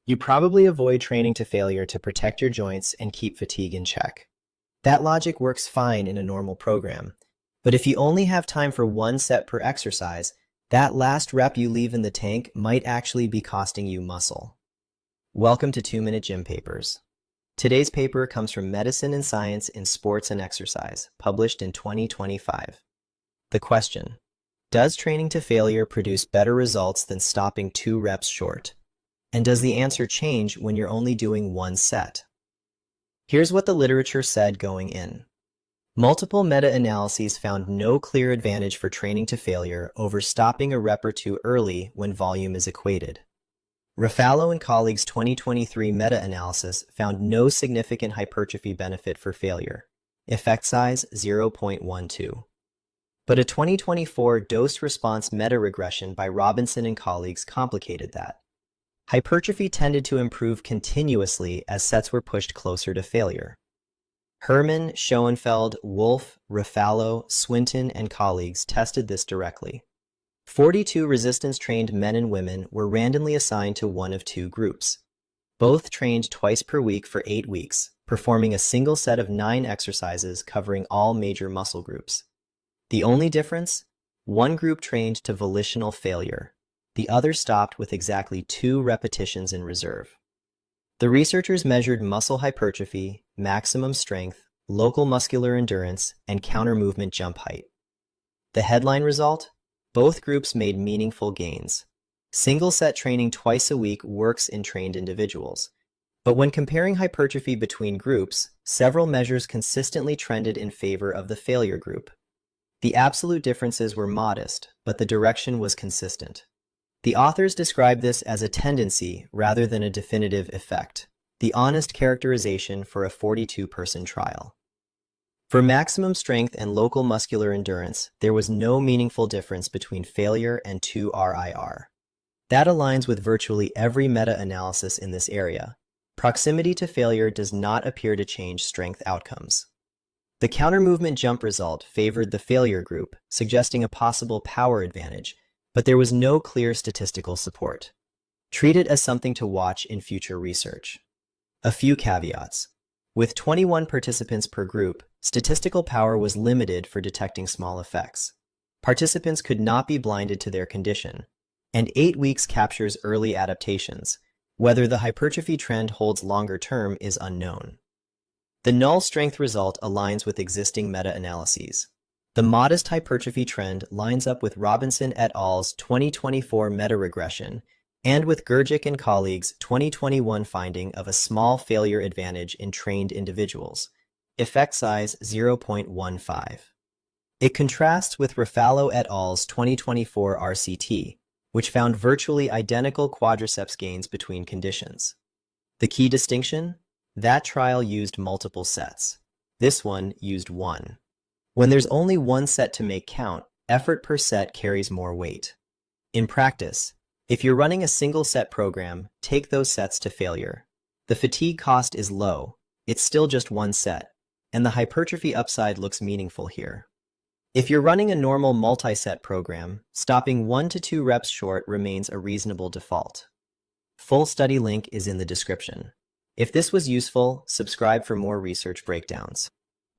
You probably avoid training to failure to protect your joints and keep fatigue in check. That logic works fine in a normal program, but if you only have time for one set per exercise, that last rep you leave in the tank might actually be costing you muscle. Welcome to 2-Minute Gym Papers. Today's paper comes from Medicine and Science in Sports and Exercise, published in 2025. The question: does training to failure produce better results than stopping 2 reps short? And does the answer change when you're only doing one set? Here's what the literature said going in. Multiple meta-analyses found no clear advantage for training to failure over stopping a rep or two early when volume is equated. Rafalo and colleagues' 2023 meta-analysis found no significant hypertrophy benefit for failure, effect size 0.12. But a 2024 dose-response meta-regression by Robinson and colleagues complicated that. Hypertrophy tended to improve continuously as sets were pushed closer to failure. Hermann, Schoenfeld, Wolf, Rafalo, Swinton, and colleagues tested this directly. 42 resistance-trained men and women were randomly assigned to one of 2 groups. Both trained twice per week for 8 weeks, performing a single set of 9 exercises covering all major muscle groups. The only difference? One group trained to volitional failure. The other stopped with exactly 2 repetitions in reserve. The researchers measured muscle hypertrophy, maximum strength, local muscular endurance, and countermovement jump height. The headline result? Both groups made meaningful gains. Single-set training twice a week works in trained individuals. But when comparing hypertrophy between groups, several measures consistently trended in favor of the failure group. The absolute differences were modest, but the direction was consistent. The authors describe this as a tendency rather than a definitive effect, the honest characterization for a 42-person trial. For maximum strength and local muscular endurance, there was no meaningful difference between failure and 2 RIR. That aligns with virtually every meta-analysis in this area. Proximity to failure does not appear to change strength outcomes. The counter-movement jump result favored the failure group, suggesting a possible power advantage, but there was no clear statistical support. Treat it as something to watch in future research. A few caveats. With 21 participants per group, statistical power was limited for detecting small effects. Participants could not be blinded to their condition, and 8 weeks captures early adaptations. Whether the hypertrophy trend holds longer term is unknown. The null strength result aligns with existing meta-analyses. The modest hypertrophy trend lines up with Robinson et al.'s 2024 meta-regression and with Gurgic and colleagues' 2021 finding of a small failure advantage in trained individuals, effect size 0.15. It contrasts with Rafalo et al.'s 2024 RCT, which found virtually identical quadriceps gains between conditions. The key distinction? That trial used multiple sets. This one used one. When there's only one set to make count, effort per set carries more weight. In practice, if you're running a single set program, take those sets to failure. The fatigue cost is low, it's still just one set, and the hypertrophy upside looks meaningful here. If you're running a normal multi-set program, stopping 1 to 2 reps short remains a reasonable default. Full study link is in the description. If this was useful, subscribe for more research breakdowns.